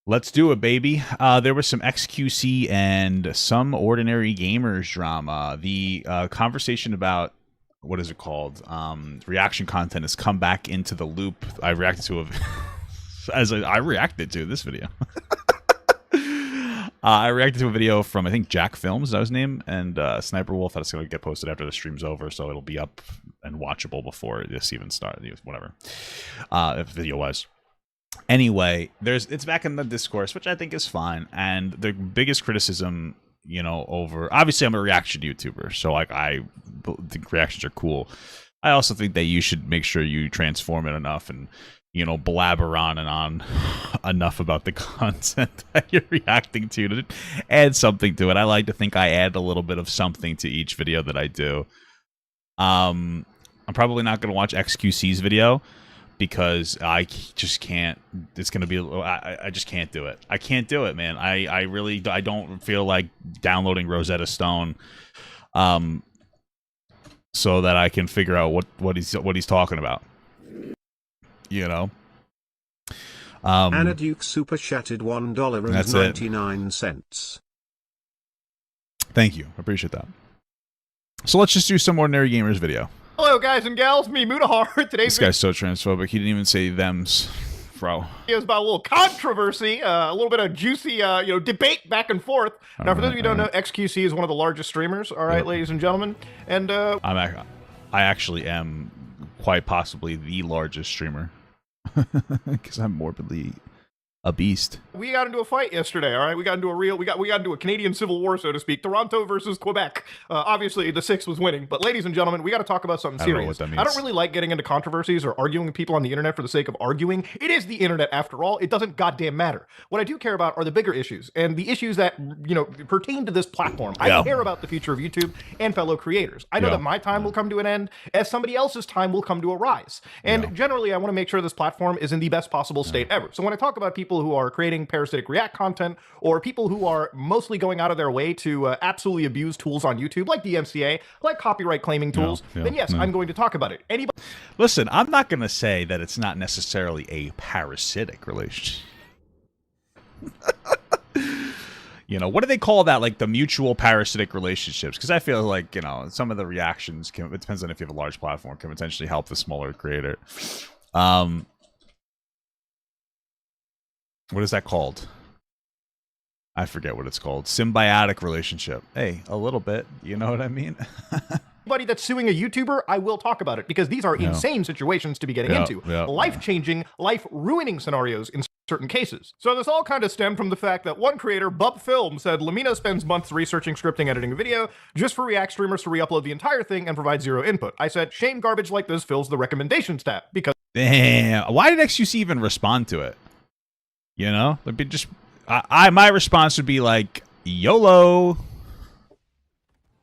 Let's do it, baby. There was some XQC and some Ordinary Gamers drama. The conversation about, what is it called? Reaction content has come back into the loop. I reacted to I reacted to this video. I reacted to a video from, I think, Jack Films, that was his name, and Sniper Wolf. That's going to get posted after the stream's over, so it'll be up and watchable before this even started, whatever, if the video was. Anyway, it's back in the discourse, which I think is fine. And the biggest criticism, you know, obviously I'm a reaction YouTuber, so like I think reactions are cool. I also think that you should make sure you transform it enough and, you know, blabber on and on enough about the content that you're reacting to add something to it. I like to think I add a little bit of something to each video that I do. I'm probably not going to watch XQC's video, because I just can't. It's gonna be. I just can't do it. I can't do it, man. I really. I don't feel like downloading Rosetta Stone, so that I can figure out what he's talking about. You know. Anna Duke super chatted $1.99. Thank you. I appreciate that. So let's just do some Ordinary Gamers video. Hello, guys and gals. Me, Mutahar. Today's This guy's so transphobic. He didn't even say thems, bro. video is about a little controversy, a little bit of juicy, debate back and forth. Now, for those of you who don't know, XQC is one of the largest streamers. All right, ladies and gentlemen, and I actually am quite possibly the largest streamer because I'm morbidly a beast. We got into a fight yesterday. All right, we got into a Canadian Civil War, so to speak. Toronto versus Quebec. Obviously, the 6 was winning. But ladies and gentlemen, we got to talk about something serious. I don't know what that means. I don't really like getting into controversies or arguing with people on the internet for the sake of arguing. It is the internet, after all. It doesn't goddamn matter. What I do care about are the bigger issues and the issues that pertain to this platform. I care about the future of YouTube and fellow creators. I know that my time will come to an end, as somebody else's time will come to a rise. And generally, I want to make sure this platform is in the best possible state ever. So when I talk about people who are creating parasitic react content, or people who are mostly going out of their way to absolutely abuse tools on YouTube, like DMCA, like copyright claiming tools, then yes, I'm going to talk about it. Anybody? Listen, I'm not going to say that it's not necessarily a parasitic relationship. You know, what do they call that? Like the mutual parasitic relationships? Because I feel like, you know, some of the reactions it depends on if you have a large platform, can potentially help the smaller creator. What is that called? I forget what it's called. Symbiotic relationship. Hey, a little bit. You know what I mean? Anybody that's suing a YouTuber, I will talk about it, because these are insane situations to be getting into. Life-changing, life-ruining scenarios in certain cases. So this all kind of stemmed from the fact that one creator, Bub Film, said Lamina spends months researching, scripting, editing a video just for React streamers to re-upload the entire thing and provide zero input. I said, shame garbage like this fills the recommendations tab, because... Damn. Why did XQC even respond to it? You know, my response would be like, YOLO.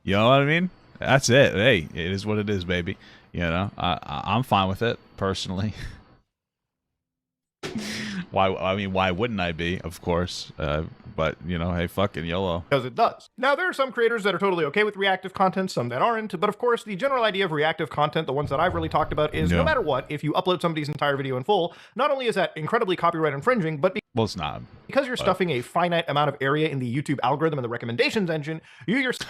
You know what I mean? That's it. Hey, it is what it is, baby. You know, I'm fine with it personally. Why wouldn't I be? Of course. But, you know, hey, fucking YOLO. Because it does. Now, there are some creators that are totally okay with reactive content, some that aren't. But of course, the general idea of reactive content, the ones that I've really talked about, is no matter what, if you upload somebody's entire video in full, not only is that incredibly copyright infringing, but well, it's not. Because you're stuffing a finite amount of area in the YouTube algorithm and the recommendations engine,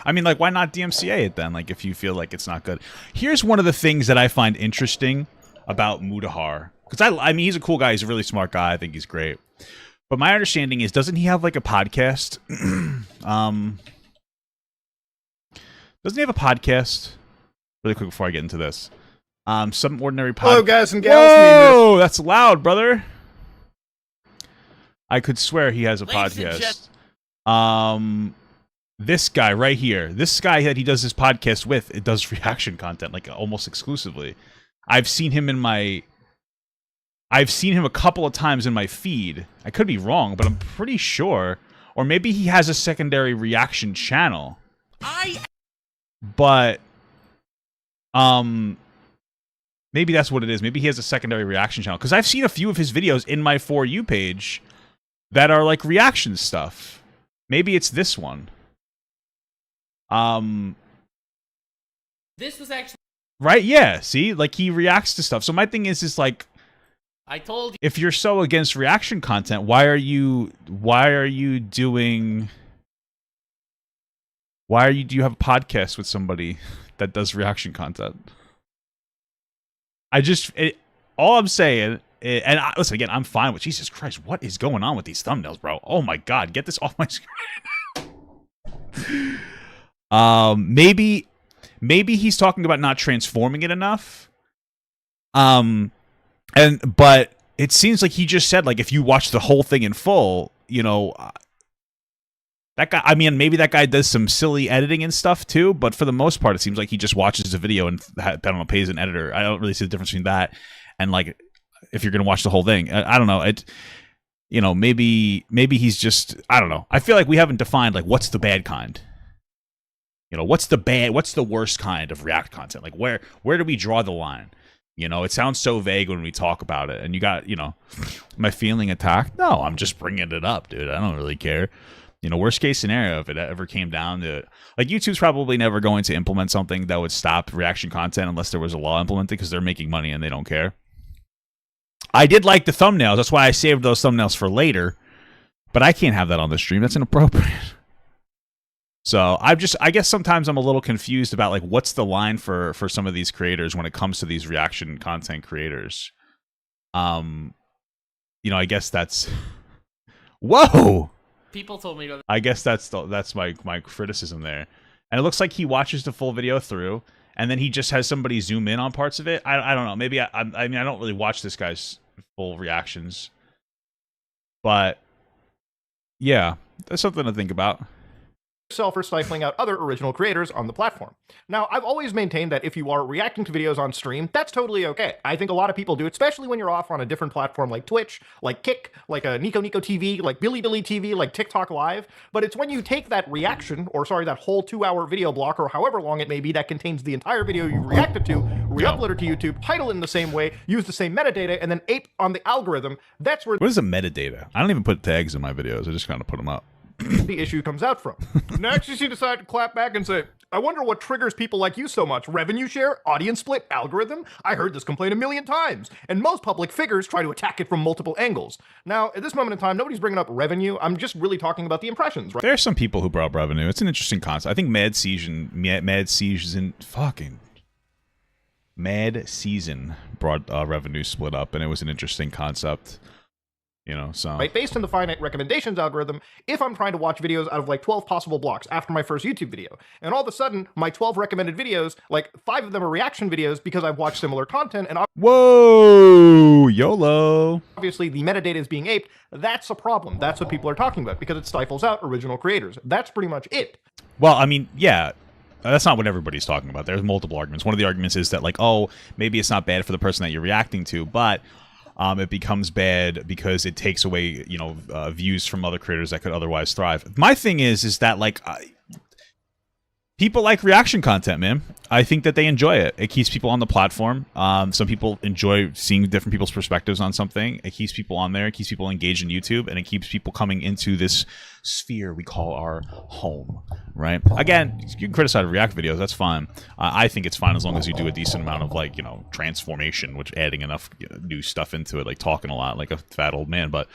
I mean, like, why not DMCA it then? Like, if you feel like it's not good. Here's one of the things that I find interesting about Mutahar. Because, I mean, he's a cool guy. He's a really smart guy. I think he's great. But my understanding is, doesn't he have, like, a podcast? Doesn't he have a podcast? Really quick before I get into this. Some Ordinary podcast. Hello, guys and gals. Whoa, that's loud, brother. I could swear he has a podcast. This guy right here. This guy that he does his podcast with, it does reaction content, like, almost exclusively. I've seen him a couple of times in my feed. I could be wrong, but I'm pretty sure. Or maybe he has a secondary reaction channel. But, maybe that's what it is. Maybe he has a secondary reaction channel. Because I've seen a few of his videos in my For You page that are, like, reaction stuff. Maybe it's this one. This was actually... Right? Yeah. See? Like, he reacts to stuff. So my thing is like... I told you. If you're so against reaction content, why are you doing? Do you have a podcast with somebody that does reaction content? All I'm saying, and listen again, I'm fine with Jesus Christ. What is going on with these thumbnails, bro? Oh my God, get this off my screen. Maybe he's talking about not transforming it enough. But it seems like he just said, like, if you watch the whole thing in full, that guy, I mean, maybe that guy does some silly editing and stuff too, but for the most part, it seems like he just watches a video and pays an editor. I don't really see the difference between that and, like, if you're going to watch the whole thing. I don't know. Maybe he's just, I don't know. I feel like we haven't defined, like, what's the bad kind? What's the worst kind of React content? Like, where do we draw the line? It sounds so vague when we talk about it. And you got, am I feeling attacked? No, I'm just bringing it up, dude. I don't really care. Worst case scenario, if it ever came down to, like, YouTube's probably never going to implement something that would stop reaction content unless there was a law implemented, because they're making money and they don't care. I did like the thumbnails. That's why I saved those thumbnails for later. But I can't have that on the stream. That's inappropriate. So I guess sometimes I'm a little confused about, like, what's the line for some of these creators when it comes to these reaction content creators. I guess that's, whoa. People told me to. I guess that's my criticism there. And it looks like he watches the full video through, and then he just has somebody zoom in on parts of it. I don't know. Maybe I mean, I don't really watch this guy's full reactions, but yeah, that's something to think about. Yourself for stifling out other original creators on the platform. Now, I've always maintained that if you are reacting to videos on stream, that's totally okay. I think a lot of people do, especially when you're off on a different platform like Twitch, like Kick, like a Nico TV, like Bilibili TV, like TikTok Live. But it's when you take that reaction, or sorry, that whole 2-hour video block, or however long it may be, that contains the entire video you reacted to, re-upload it to YouTube, title it in the same way, use the same metadata, and then ape on the algorithm. That's where— What is a metadata? I don't even put tags in my videos. I just kind of put them up. The issue comes out from. Next, you decide to clap back and say, I wonder what triggers people like you so much. Revenue share? Audience split? Algorithm? I heard this complaint a million times. And most public figures try to attack it from multiple angles. Now, at this moment in time, nobody's bringing up revenue. I'm just really talking about the impressions, right? There are some people who brought up revenue. It's an interesting concept. I think Mad Season brought revenue split up, and it was an interesting concept. So right, based on the finite recommendations algorithm, if I'm trying to watch videos out of like 12 possible blocks after my first YouTube video, and all of a sudden my 12 recommended videos, like 5 of them are reaction videos because I've watched similar content, and whoa, YOLO. Obviously the metadata is being aped, that's a problem. That's what people are talking about, because it stifles out original creators. That's pretty much it. Well, I mean, yeah. That's not what everybody's talking about. There's multiple arguments. One of the arguments is that, like, oh, maybe it's not bad for the person that you're reacting to, but it becomes bad because it takes away, views from other creators that could otherwise thrive. My thing is that, like, people like reaction content, man. I think that they enjoy it. It keeps people on the platform. Some people enjoy seeing different people's perspectives on something. It keeps people on there. It keeps people engaged in YouTube, and it keeps people coming into this sphere we call our home, right? Again, you can criticize React videos. That's fine. I think it's fine as long as you do a decent amount of, like, transformation, which adding enough new stuff into it, like talking a lot like a fat old man. But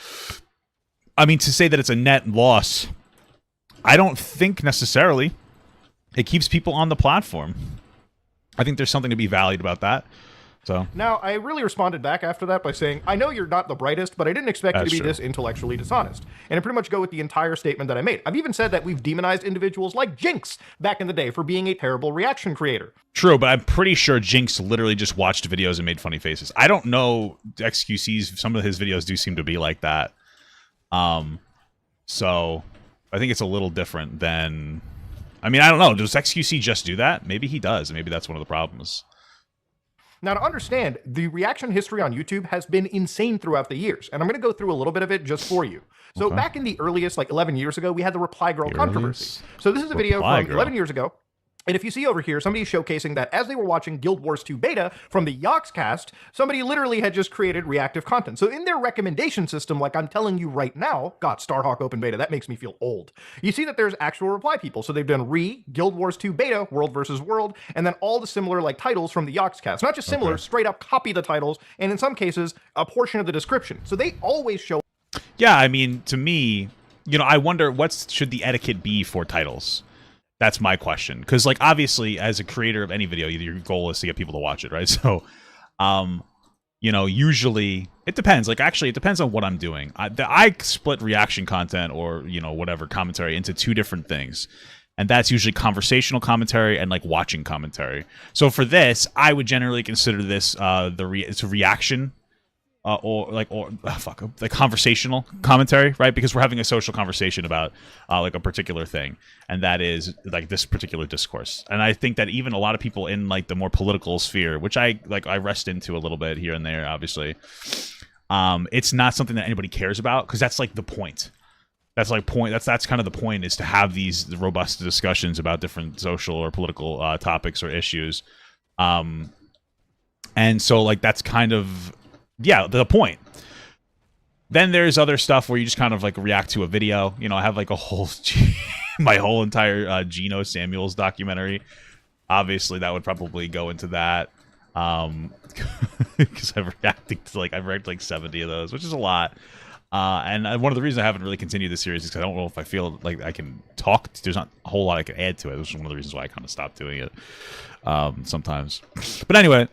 I mean, to say that it's a net loss, I don't think necessarily. It keeps people on the platform. I think there's something to be valued about that. So now, I really responded back after that by saying, I know you're not the brightest, but I didn't expect you to be this intellectually dishonest. And I pretty much go with the entire statement that I made. I've even said that we've demonized individuals like Jinx back in the day for being a terrible reaction creator. True, but I'm pretty sure Jinx literally just watched videos and made funny faces. I don't know XQC's, some of his videos do seem to be like that. So I think it's a little different than... I mean, I don't know. Does XQC just do that? Maybe he does. Maybe that's one of the problems. Now, to understand, the reaction history on YouTube has been insane throughout the years, and I'm going to go through a little bit of it just for you. So back in the earliest, like 11 years ago, we had the Reply Girl controversy. So this is a video from 11 years ago. And if you see over here, somebody's showcasing that as they were watching Guild Wars 2 beta from the Yogscast, somebody literally had just created reactive content. So in their recommendation system, like I'm telling you right now, God, Starhawk open beta, that makes me feel old. You see that there's actual reply people. So they've done Guild Wars 2 beta, World versus World, and then all the similar like titles from the Yogscast. Not just similar, straight up copy the titles, and in some cases, a portion of the description. So they always show. Yeah, I mean, to me, you know, I wonder should the etiquette be for titles? That's my question. Because, like, obviously, as a creator of any video, your goal is to get people to watch it, right? So, you know, usually, it depends. Like, actually, it depends on what I'm doing. I split reaction content or, you know, whatever, commentary into two different things. And that's usually conversational commentary and, like, watching commentary. So for this, I would generally consider this it's a reaction like conversational commentary, right? Because we're having a social conversation about like a particular thing, and that is like this particular discourse. And I think that even a lot of people in like the more political sphere, which I rest into a little bit here and there, obviously, it's not something that anybody cares about, because that's like the point. That's kind of the point, is to have these robust discussions about different social or political topics or issues. And so like that's kind of the point. Then there's other stuff where you just kind of like react to a video. You know, I have like a whole my whole entire Geno Samuels documentary. Obviously, that would probably go into that, because I've reacted like 70 of those, which is a lot. And one of the reasons I haven't really continued this series is because I don't know if I feel like I can talk. There's not a whole lot I can add to it, which is one of the reasons why I kind of stopped doing it sometimes. But anyway.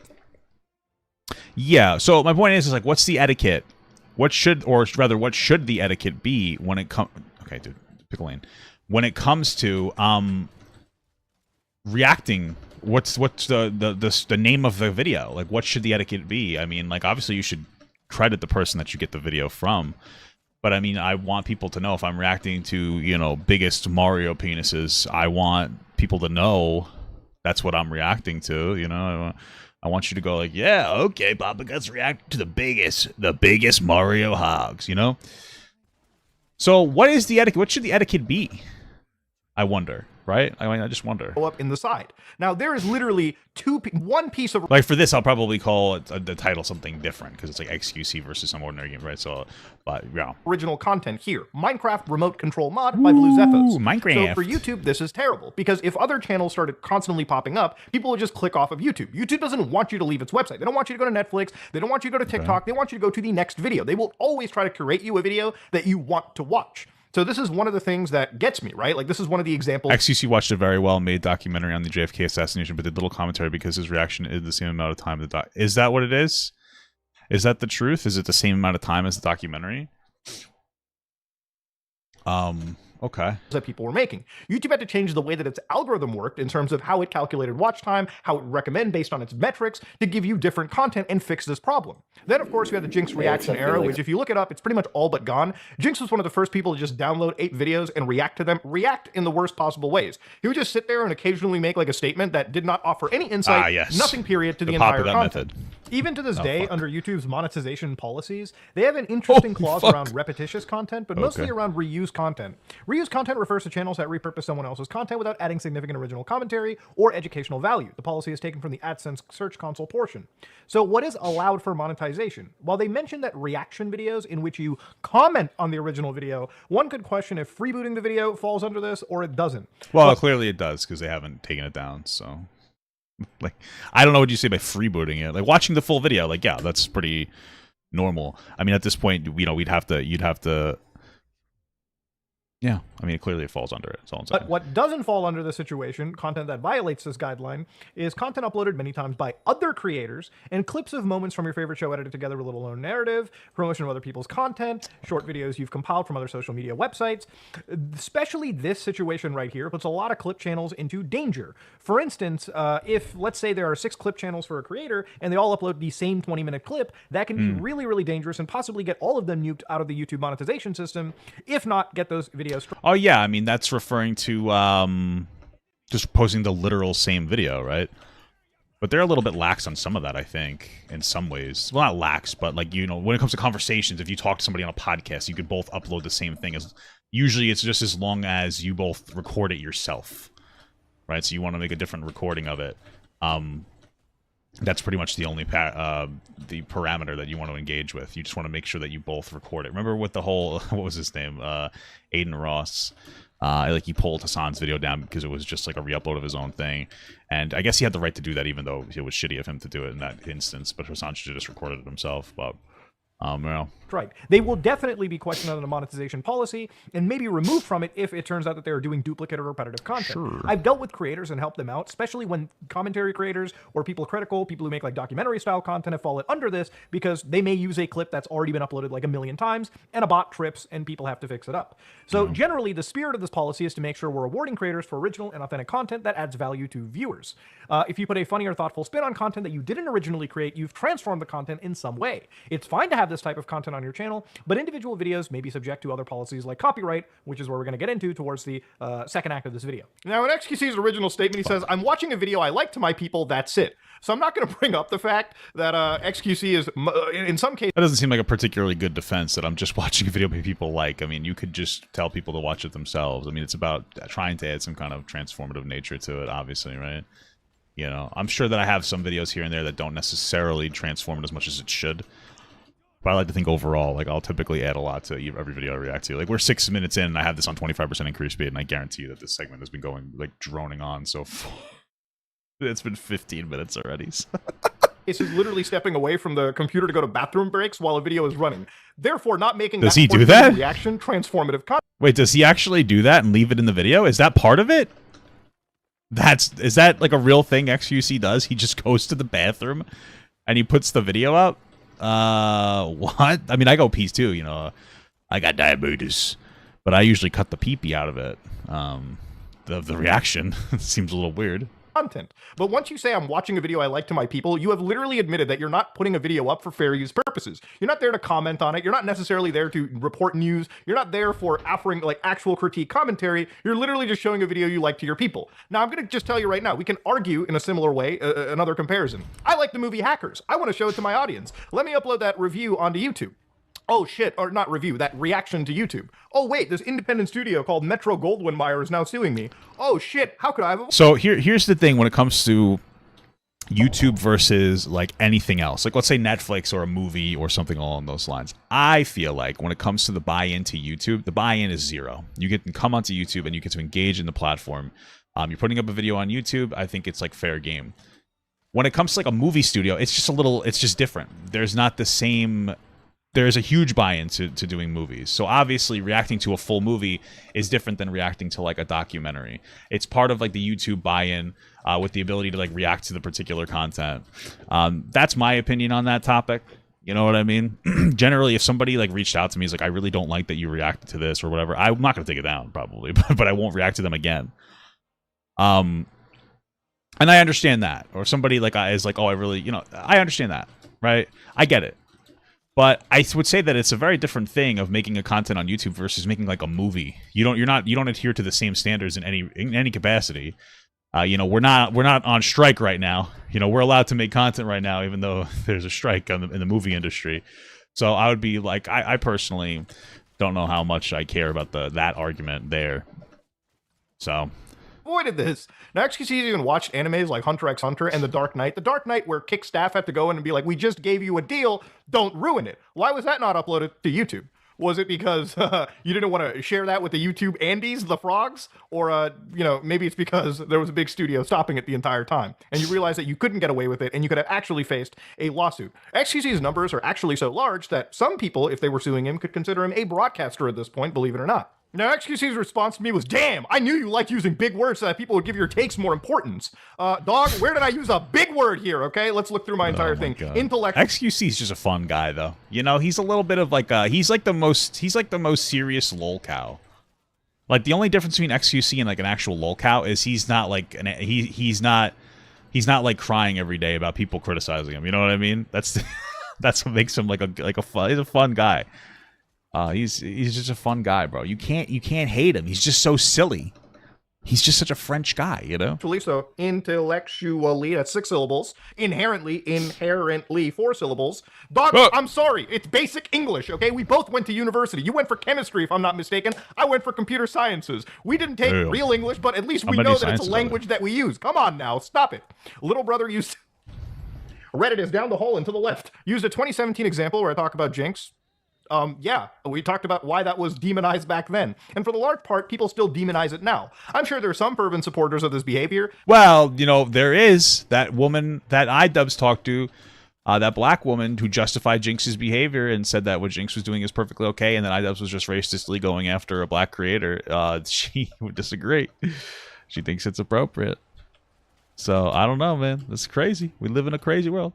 Yeah, so my point is like, what's the etiquette? What should the etiquette be when it comes... Okay, dude, pick a lane. When it comes to reacting, what's the name of the video? Like, what should the etiquette be? I mean, like, obviously you should credit the person that you get the video from, but I mean, I want people to know if I'm reacting to, you know, biggest Mario penises, I want people to know that's what I'm reacting to, you know? I want you to go like, yeah, okay, Papa Guts reacting to the biggest Mario hogs, you know? So what is the etiquette? What should the etiquette be? I wonder, right? I mean, I just wonder. Up in the side. Now, there is literally one piece of... Like, for this, I'll probably call it the title something different, because it's like XQC versus Some Ordinary Games, right? So, but, yeah. Original content here. Minecraft Remote Control Mod by Blue Zephos. Minecraft. So for YouTube, this is terrible, because if other channels started constantly popping up, people would just click off of YouTube. YouTube doesn't want you to leave its website. They don't want you to go to Netflix. They don't want you to go to TikTok. Okay. They want you to go to the next video. They will always try to curate you a video that you want to watch. So this is one of the things that gets me, right? Like, this is one of the examples. XQC watched a very well-made documentary on the JFK assassination, but did little commentary because his reaction is the same amount of time. Is that what it is? Is that the truth? Is it the same amount of time as the documentary? Okay. That people were making. YouTube had to change the way that its algorithm worked in terms of how it calculated watch time, how it would recommend based on its metrics to give you different content and fix this problem. Then, of course, we had the Jinx reaction era, which if you look it up, it's pretty much all but gone. Jinx was one of the first people to just download 8 videos and react to them, react in the worst possible ways. He would just sit there and occasionally make like a statement that did not offer any insight, nothing period, to the entire content. Even to this day, under YouTube's monetization policies, they have an interesting clause around repetitious content, but mostly around reused content. Reused content refers to channels that repurpose someone else's content without adding significant original commentary or educational value. The policy is taken from the AdSense Search Console portion. So what is allowed for monetization? While they mention that reaction videos in which you comment on the original video, one could question if freebooting the video falls under this or it doesn't. Well, clearly it does, because they haven't taken it down, so... Like, I don't know what you say by freebooting it. Like, watching the full video, like, yeah, that's pretty normal. I mean, at this point, you know, you'd have to yeah, I mean, clearly it falls under it. That's all I'm saying. But what doesn't fall under the situation, content that violates this guideline, is content uploaded many times by other creators and clips of moments from your favorite show edited together with a little known narrative, promotion of other people's content, short videos you've compiled from other social media websites. Especially this situation right here puts a lot of clip channels into danger. For instance, if, let's say, there are 6 clip channels for a creator and they all upload the same 20-minute clip, that can be really, really dangerous and possibly get all of them nuked out of the YouTube monetization system, if not get those videos. Oh yeah, I mean, that's referring to just posting the literal same video, right? But they're a little bit lax on some of that, I think, in some ways. Well, not lax, but like, you know, when it comes to conversations, if you talk to somebody on a podcast, you could both upload the same thing. Usually it's just as long as you both record it yourself. right? So you want to make a different recording of it. That's pretty much the only the parameter that you want to engage with. You just want to make sure that you both record it. Remember with the whole what was his name, Aiden Ross? Like he pulled Hassan's video down because it was just like a re-upload of his own thing, and I guess he had the right to do that, even though it was shitty of him to do it in that instance. But Hassan should have just recorded it himself. But well. Right. They will definitely be questioned on the monetization policy and maybe removed from it if it turns out that they're doing duplicate or repetitive content. Sure. I've dealt with creators and helped them out, especially when commentary creators or people critical, people who make like documentary style content have fallen under this because they may use a clip that's already been uploaded like a million times and a bot trips and people have to fix it up. So generally the spirit of this policy is to make sure we're rewarding creators for original and authentic content that adds value to viewers. If you put a funny or thoughtful spin on content that you didn't originally create, you've transformed the content in some way. It's fine to have this type of content on your channel, but individual videos may be subject to other policies like copyright, which is where we're going to get into towards the second act of this video. Now, in XQC's original statement, he says, I'm watching a video I like to my people, that's it. So I'm not going to bring up the fact that XQC is, in some cases... That doesn't seem like a particularly good defense, that I'm just watching a video people like. I mean, you could just tell people to watch it themselves. I mean, it's about trying to add some kind of transformative nature to it, obviously, right? You know, I'm sure that I have some videos here and there that don't necessarily transform it as much as it should. But I like to think overall, like, I'll typically add a lot to every video I react to. Like, we're 6 minutes in, and I have this on 25% increase speed, and I guarantee you that this segment has been going, like, droning on so far. It's been 15 minutes already. So. This is literally stepping away from the computer to go to bathroom breaks while a video is running. Therefore, not making does he do that? Reaction transformative content. Wait, does he actually do that and leave it in the video? Is that part of it? Is that like a real thing XQC does? He just goes to the bathroom and he puts the video up? What? I mean, I go pees too, you know. I got diabetes, but I usually cut the pee-pee out of it. The reaction seems a little weird. Content. But once you say I'm watching a video I like to my people, you have literally admitted that you're not putting a video up for fair use purposes. You're not there to comment on it. You're not necessarily there to report news. You're not there for offering like actual critique commentary. You're literally just showing a video you like to your people. Now, I'm going to just tell you right now, we can argue in a similar way, another comparison. I like the movie Hackers. I want to show it to my audience. Let me upload that review onto YouTube. Oh shit, or not review, that reaction to YouTube. Oh wait, this independent studio called Metro Goldwyn Mayer is now suing me. Oh shit, how could I have... So here's the thing when it comes to YouTube versus like anything else. Like let's say Netflix or a movie or something along those lines. I feel like when it comes to the buy-in to YouTube, the buy-in is zero. You get to come onto YouTube and you get to engage in the platform. You're putting up a video on YouTube, I think it's like fair game. When it comes to like a movie studio, it's just different. There's not the same... There's a huge buy-in to doing movies. So obviously reacting to a full movie is different than reacting to like a documentary. It's part of like the YouTube buy-in with the ability to like react to the particular content. That's my opinion on that topic. You know what I mean? Generally, if somebody like reached out to me, is like, I really don't like that you reacted to this or whatever, I'm not going to take it down probably, but I won't react to them again. And I understand that. Or somebody like is like, oh, I really, you know, I understand that, right? I get it. But I would say that it's a very different thing of making a content on YouTube versus making like a movie. You don't adhere to the same standards in any capacity. You know, we're not on strike right now. You know, we're allowed to make content right now, even though there's a strike in the movie industry. So I would be like, I personally don't know how much I care about that argument there. So. Avoided this. Now, XQC even watched animes like Hunter x Hunter and The Dark Knight. The Dark Knight, where Kick staff had to go in and be like, we just gave you a deal, don't ruin it. Why was that not uploaded to YouTube? Was it because you didn't want to share that with the YouTube Andes, the frogs? Or, you know, maybe it's because there was a big studio stopping it the entire time, and you realized that you couldn't get away with it, and you could have actually faced a lawsuit. XQC's numbers are actually so large that some people, if they were suing him, could consider him a broadcaster at this point, believe it or not. Now, XQC's response to me was, damn, I knew you liked using big words so that people would give your takes more importance. Dog, where did I use a big word here, okay? Let's look through my entire thing. Intellectual. XQC's just a fun guy, though. You know, he's a little bit of like, he's like the most serious lol cow. Like, the only difference between XQC and like an actual lol cow is he's not like, he's not like crying every day about people criticizing him. You know what I mean? That's what makes him like he's a fun guy. He's just a fun guy, bro. You can't hate him. He's just so silly. He's just such a French guy, you know? So intellectually, that's 6 syllables. Inherently 4 syllables. Dog, I'm sorry. It's basic English, okay? We both went to university. You went for chemistry, if I'm not mistaken. I went for computer sciences. We didn't take real English, but at least we know that it's a language that we use. Come on now, stop it. Little brother used... Reddit is down the hall and to the left. Used a 2017 example where I talk about Jinx. Yeah, we talked about why that was demonized back then. And for the large part, people still demonize it now. I'm sure there are some fervent supporters of this behavior. Well, you know, there is that woman that iDubbbz talked to, that black woman who justified Jinx's behavior and said that what Jinx was doing is perfectly okay, and that iDubbbz was just racistly going after a black creator. She would disagree. She thinks it's appropriate. So, I don't know, man. This is crazy. We live in a crazy world.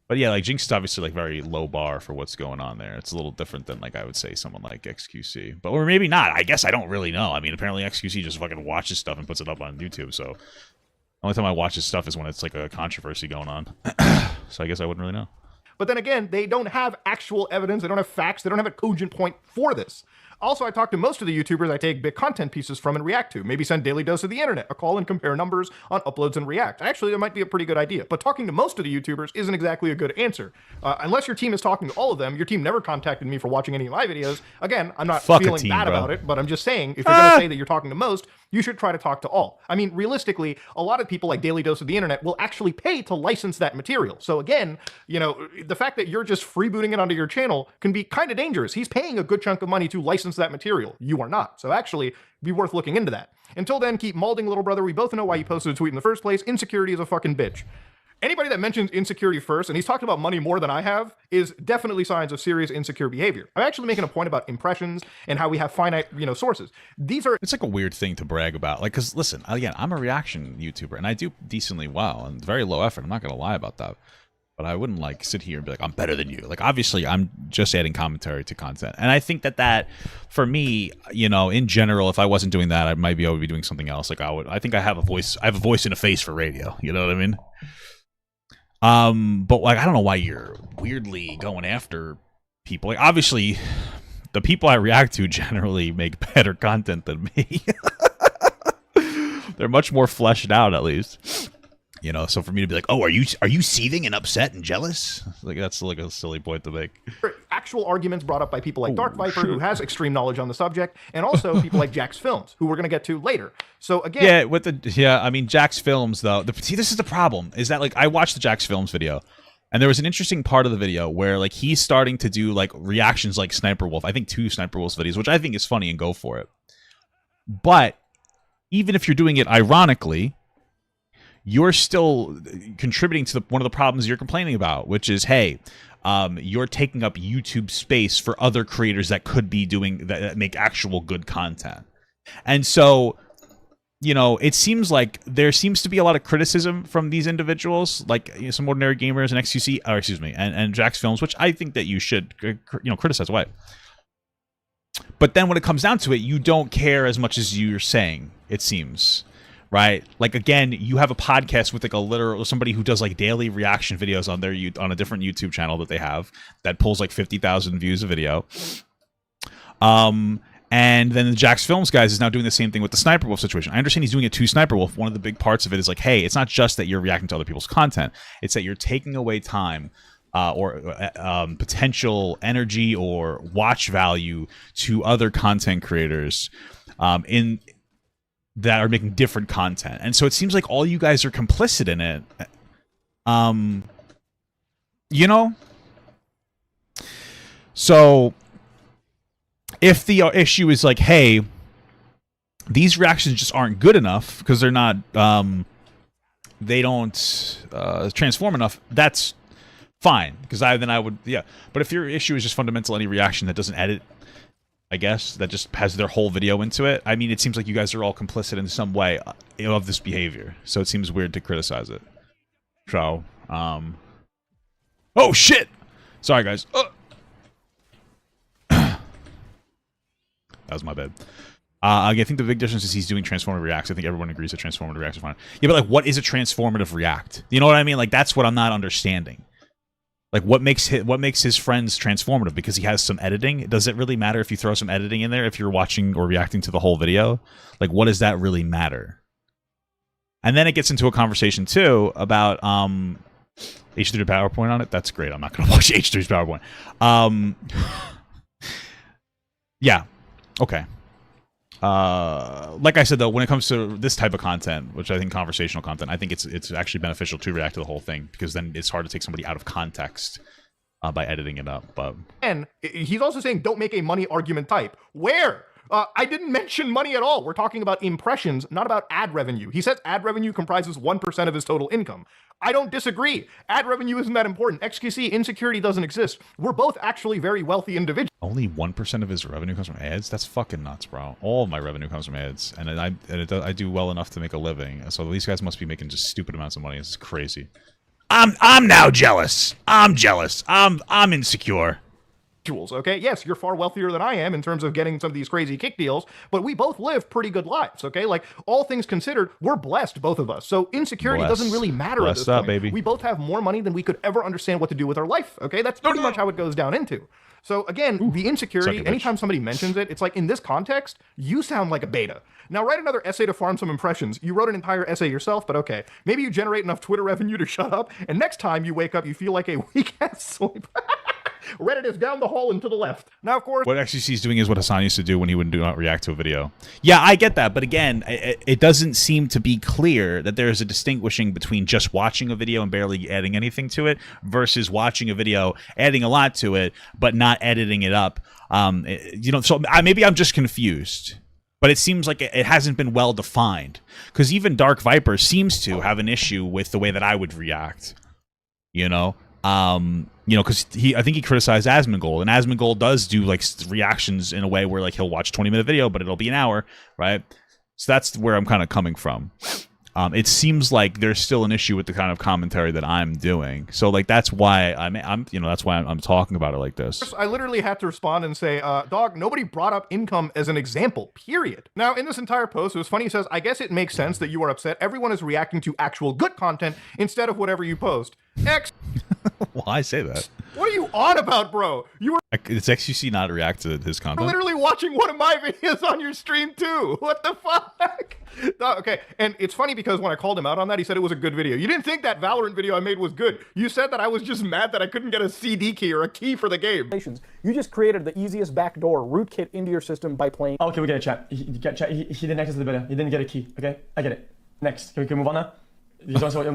But yeah, like Jinx is obviously like very low bar for what's going on there. It's a little different than like I would say someone like XQC, but or maybe not. I guess I don't really know. I mean, apparently XQC just fucking watches stuff and puts it up on YouTube. So the only time I watch his stuff is when it's like a controversy going on. So I guess I wouldn't really know. But then again, they don't have actual evidence. They don't have facts. They don't have a cogent point for this. Also, I talk to most of the YouTubers I take big content pieces from and react to. Maybe send Daily Dose of the Internet a call and compare numbers on uploads and react. Actually, that might be a pretty good idea. But talking to most of the YouTubers isn't exactly a good answer. Unless your team is talking to all of them, your team never contacted me for watching any of my videos. Again, I'm not feeling bad about it, but I'm just saying, if you're going to say that you're talking to most, you should try to talk to all. I mean, realistically, a lot of people like Daily Dose of the Internet will actually pay to license that material. So again, you know, the fact that you're just freebooting it onto your channel can be kind of dangerous. He's paying a good chunk of money to license that material. You are not. So actually, it'd be worth looking into that. Until then, keep molding, little brother. We both know why you posted a tweet in the first place. Insecurity is a fucking bitch. Anybody that mentions insecurity first, and he's talked about money more than I have, is definitely signs of serious insecure behavior. I'm actually making a point about impressions and how we have finite, you know, sources. These are... It's like a weird thing to brag about. Like, because listen, again, I'm a reaction YouTuber, and I do decently well, and very low effort. I'm not going to lie about that. But I wouldn't like sit here and be like, I'm better than you. Like, obviously, I'm just adding commentary to content. And I think that for me, you know, in general, if I wasn't doing that, I might be able to be doing something else. Like, I think I have a voice and a face for radio. You know what I mean? But like, I don't know why you're weirdly going after people. Like, obviously, the people I react to generally make better content than me. They're much more fleshed out, at least. You know, so for me to be like, oh, are you seething and upset and jealous? Like, that's like a silly point to make. Actual arguments brought up by people like Dark Viper, who has extreme knowledge on the subject, and also people like Jax Films, who we're going to get to later. So again, I mean, Jax Films though. See, this is the problem. Is that like I watched the Jax Films video, and there was an interesting part of the video where like he's starting to do like reactions like Sniper Wolf. I think 2 Sniper Wolf videos, which I think is funny and go for it. But even if you're doing it ironically, you're still contributing to one of the problems you're complaining about, which is, hey, you're taking up YouTube space for other creators that could be doing that make actual good content. And so, you know, it seems like there seems to be a lot of criticism from these individuals, like Some Ordinary Gamers and XQC, or excuse me, and Jax Films, which I think that you should, you know, criticize away. But then when it comes down to it, you don't care as much as you're saying, it seems. Right, like again, you have a podcast with like a literal somebody who does like daily reaction videos on their on a different YouTube channel that they have that pulls like 50,000 views a video. And then the Jax Films guys is now doing the same thing with the Sniper Wolf situation. I understand he's doing it to Sniper Wolf. One of the big parts of it is like, hey, it's not just that you're reacting to other people's content; it's that you're taking away time or potential energy or watch value to other content creators that are making different content. And so it seems like all you guys are complicit in it. You know? So if the issue is like, hey, these reactions just aren't good enough because they're not, they don't transform enough, that's fine. Because then I would, yeah. But if your issue is just fundamental, any reaction that doesn't edit, I guess, that just has their whole video into it. I mean, it seems like you guys are all complicit in some way of this behavior. So it seems weird to criticize it. So, oh, shit! Sorry, guys. That was my bad. I think the big difference is he's doing transformative reacts. I think everyone agrees that transformative reacts are fine. Yeah, but like, what is a transformative react? You know what I mean? Like, that's what I'm not understanding. Like, what makes his friends transformative? Because he has some editing? Does it really matter if you throw some editing in there if you're watching or reacting to the whole video? Like, what does that really matter? And then it gets into a conversation, too, about H3 PowerPoint on it. That's great. I'm not going to watch H3's PowerPoint. Yeah. Okay. Like I said, though, when it comes to this type of content, which I think conversational content, I think it's actually beneficial to react to the whole thing, because then it's hard to take somebody out of context by editing it up. But and he's also saying don't make a money argument type. Where? I didn't mention money at all. We're talking about impressions, not about ad revenue. He says ad revenue comprises 1% of his total income. I don't disagree. Ad revenue isn't that important. XQC, insecurity doesn't exist. We're both actually very wealthy individuals. Only 1% of his revenue comes from ads? That's fucking nuts, bro. All of my revenue comes from ads, and I do well enough to make a living. So these guys must be making just stupid amounts of money. This is crazy. I'm now jealous. I'm jealous. I'm insecure. Okay, yes, you're far wealthier than I am in terms of getting some of these crazy kick deals, but we both live pretty good lives, okay? Like, all things considered, we're blessed, both of us. So insecurity doesn't really matter at this point. Baby. We both have more money than we could ever understand what to do with our life, okay? That's pretty much how it goes down into. So again, the insecurity, anytime somebody mentions it, it's like, in this context, you sound like a beta. Now write another essay to farm some impressions. You wrote an entire essay yourself, but okay. Maybe you generate enough Twitter revenue to shut up, and next time you wake up, you feel like a weak-ass sleep. Reddit is down the hall and to the left. Now, of course, what XQC is doing is what Hassan used to do when he would do not react to a video. Yeah, I get that, but again, it doesn't seem to be clear that there is a distinguishing between just watching a video and barely adding anything to it versus watching a video, adding a lot to it, but not editing it up. So maybe I'm just confused. But it seems like it hasn't been well defined, because even Dark Viper seems to have an issue with the way that I would react. Because I think he criticized Asmongold, and Asmongold does do like reactions in a way where like he'll watch a 20-minute video, but it'll be an hour, right? So that's where I'm kind of coming from. It seems like there's still an issue with the kind of commentary that I'm doing. So like that's why that's why I'm talking about it like this. I literally had to respond and say, dog, nobody brought up income as an example, period. Now, in this entire post, it was funny. He says, I guess it makes sense that you are upset. Everyone is reacting to actual good content instead of whatever you post. Why say that? What are you on about, bro? It's XQC not react to his content. You're literally watching one of my videos on your stream too. What the fuck? Okay, and it's funny because when I called him out on that, he said it was a good video. You didn't think that Valorant video I made was good. You said that I was just mad that I couldn't get a CD key or a key for the game. You just created the easiest backdoor rootkit into your system by playing. Okay, we get it, chat. He didn't access the beta. He didn't get a key. Okay, I get it. Next, can we move on now? Do you guys want to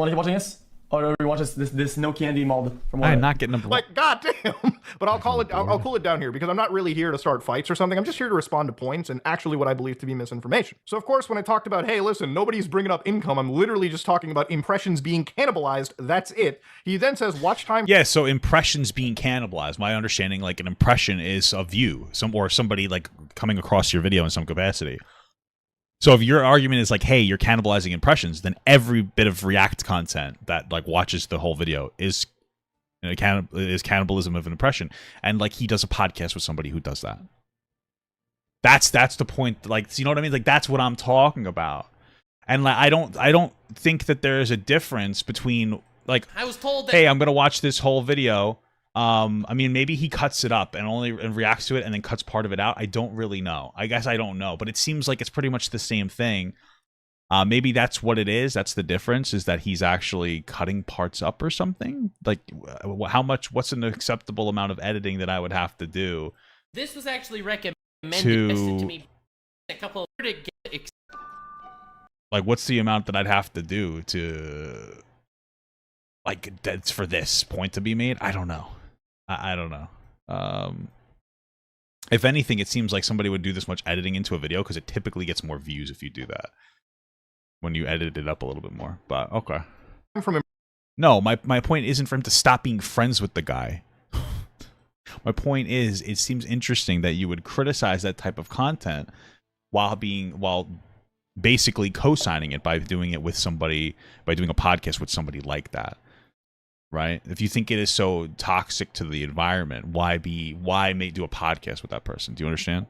keep watching this? Or we watch this no candy mod from I am not getting number one. Like, goddamn. But I'll cool it down here because I'm not really here to start fights or something. I'm just here to respond to points and actually what I believe to be misinformation. So of course, when I talked about, hey, listen, nobody's bringing up income, I'm literally just talking about impressions being cannibalized. That's it. He then says, watch time. Yeah, so impressions being cannibalized. My understanding, like an impression is a view, or somebody like coming across your video in some capacity. So if your argument is like, hey, you're cannibalizing impressions, then every bit of React content that like watches the whole video is cannibalism of an impression. And like he does a podcast with somebody who does that. That's the point. Like, you know what I mean? Like that's what I'm talking about. And like I don't think that there is a difference between like I was told that, hey, I'm gonna watch this whole video. I mean, maybe he cuts it up and reacts to it and then cuts part of it out. I don't really know. I guess I don't know, but it seems like it's pretty much the same thing. Maybe that's what it is. That's the difference, is that he's actually cutting parts up or something. Like, what's an acceptable amount of editing that I would have to do? This was actually recommended to me a couple of like, what's the amount that I'd have to do to, like, that's for this point to be made? I don't know. I don't know. If anything, it seems like somebody would do this much editing into a video because it typically gets more views if you do that. When you edit it up a little bit more. But, okay. No, my point isn't for him to stop being friends with the guy. My point is, it seems interesting that you would criticize that type of content while basically co-signing it by doing it with somebody, by doing a podcast with somebody like that. Right? If you think it is so toxic to the environment, why do a podcast with that person? Do you understand?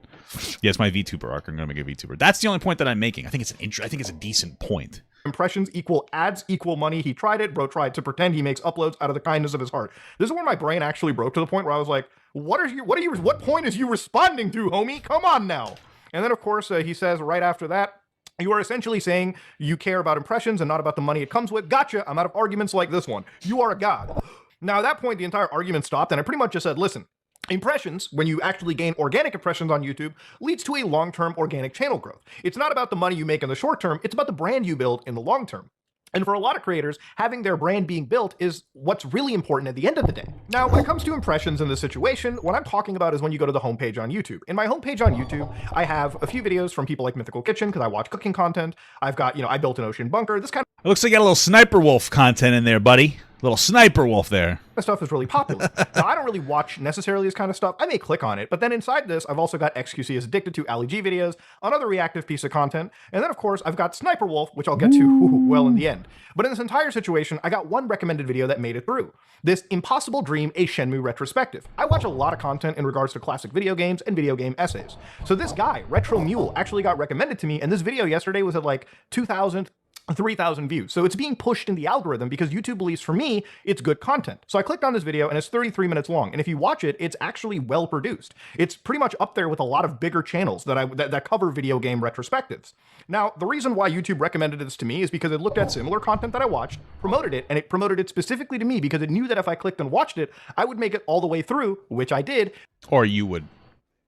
Yeah, it's my VTuber arc. I'm gonna make a VTuber. That's the only point that I'm making. I think it's a decent point. impressions equal ads equal money. He tried it. Bro tried to pretend he makes uploads out of the kindness of his heart. This is where my brain actually broke to the point where I was like, what point is you responding to, homie? Come on now. And then of course he says right after that, you are essentially saying you care about impressions and not about the money it comes with. Gotcha. I'm out of arguments like this one. You are a god. Now at that point, the entire argument stopped and I pretty much just said, listen, impressions, when you actually gain organic impressions on YouTube, leads to a long-term organic channel growth. It's not about the money you make in the short term, it's about the brand you build in the long term. And for a lot of creators, having their brand being built is what's really important at the end of the day. Now, when it comes to impressions in this situation, what I'm talking about is when you go to the homepage on YouTube. In my homepage on YouTube, I have a few videos from people like Mythical Kitchen, because I watch cooking content. I've got, I built an ocean bunker, this kind It looks like you got a little Sniper Wolf content in there, buddy. Little Sniper Wolf there. stuff is really popular. Now, I don't really watch necessarily this kind of stuff. I may click on it, but then inside this, I've also got XQC is Addicted to Ali G videos, another reactive piece of content, and then of course, I've got Sniper Wolf, which I'll get to well in the end. But in this entire situation, I got one recommended video that made it through. This Impossible Dream, a Shenmue retrospective. I watch a lot of content in regards to classic video games and video game essays. So this guy, Retro Mule, actually got recommended to me, and this video yesterday was at like 2,000, 3,000 views. So it's being pushed in the algorithm because YouTube believes, for me, it's good content. So I clicked on this video and it's 33 minutes long. And if you watch it, it's actually well produced. It's pretty much up there with a lot of bigger channels that cover video game retrospectives. Now, the reason why YouTube recommended this to me is because it looked at similar content that I watched, promoted it, and it promoted it specifically to me because it knew that if I clicked and watched it, I would make it all the way through, which I did. Or you would.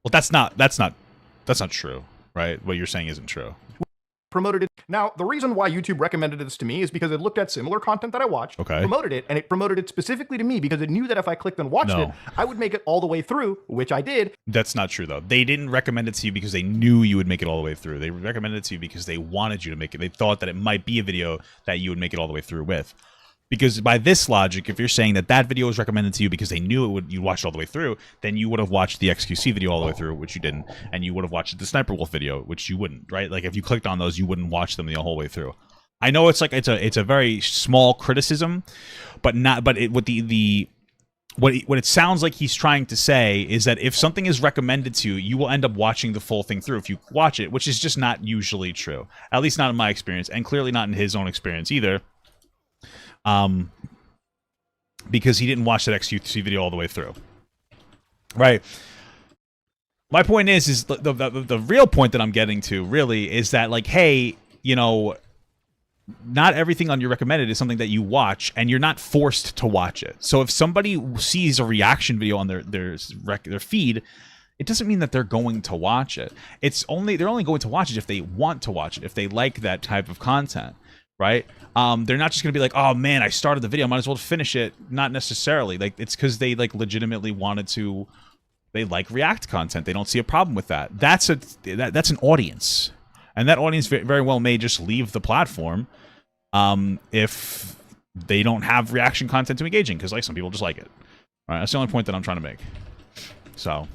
Well, that's not true, right? What you're saying isn't true. Promoted it. Now, the reason why YouTube recommended this to me is because it looked at similar content that I watched, promoted it, and it promoted it specifically to me because it knew that if I clicked and watched it, I would make it all the way through, which I did. That's not true, though. They didn't recommend it to you because they knew you would make it all the way through. They recommended it to you because they wanted you to make it. They thought that it might be a video that you would make it all the way through with. Because by this logic, if you're saying that that video was recommended to you because they knew you'd watch it all the way through, then you would have watched the XQC video all the way through, which you didn't, and you would have watched the Sniper Wolf video, which you wouldn't, right? Like if you clicked on those, you wouldn't watch them the whole way through. I know it's like it's a very small criticism, but what it sounds like he's trying to say is that if something is recommended to you, you will end up watching the full thing through if you watch it, which is just not usually true. At least not in my experience, and clearly not in his own experience either. Because he didn't watch that XQC video all the way through. Right. My point is the real point that I'm getting to really is that, like, hey, not everything on your recommended is something that you watch, and you're not forced to watch it. So if somebody sees a reaction video on their feed, it doesn't mean that they're going to watch it. They're only going to watch it if they want to watch it, if they like that type of content. Right? They're not just gonna be like, oh man, I started the video, I might as well finish it. Not necessarily. Like, it's because they legitimately wanted to. They like React content. They don't see a problem with that. That's an audience, and that audience very well may just leave the platform if they don't have reaction content to engage in, because like some people just like it. All right, that's the only point that I'm trying to make. So.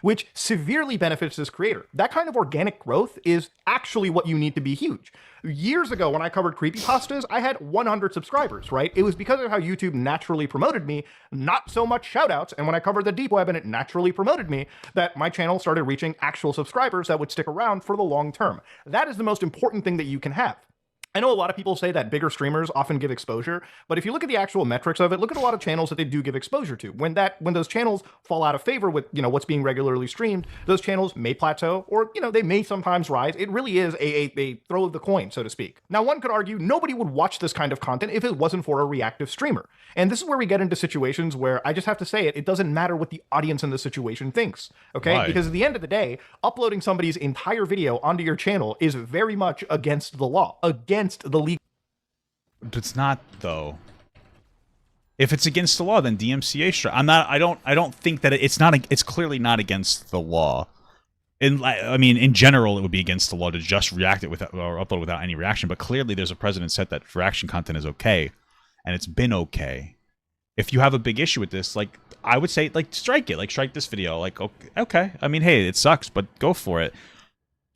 Which severely benefits this creator. That kind of organic growth is actually what you need to be huge. Years ago, when I covered creepypastas, I had 100 subscribers, right? It was because of how YouTube naturally promoted me, not so much shoutouts, and when I covered the deep web and it naturally promoted me, that my channel started reaching actual subscribers that would stick around for the long term. That is the most important thing that you can have. I know a lot of people say that bigger streamers often give exposure, but if you look at the actual metrics of it, look at a lot of channels that they do give exposure to. When those channels fall out of favor with, what's being regularly streamed, those channels may plateau, or, they may sometimes rise. It really is a throw of the coin, so to speak. Now, one could argue nobody would watch this kind of content if it wasn't for a reactive streamer. And this is where we get into situations where I just have to say it doesn't matter what the audience in the situation thinks, okay? Why? Because at the end of the day, uploading somebody's entire video onto your channel is very much against the law, against the legal. It's not, though. If it's against the law, then DMCA. I don't think that it's not. It's clearly not against the law. In general, it would be against the law to just react it without or upload without any reaction. But clearly, there's a precedent set that reaction content is okay, and it's been okay. If you have a big issue with this, like I would say, like strike it. Like strike this video. Like okay. I mean, hey, it sucks, but go for it.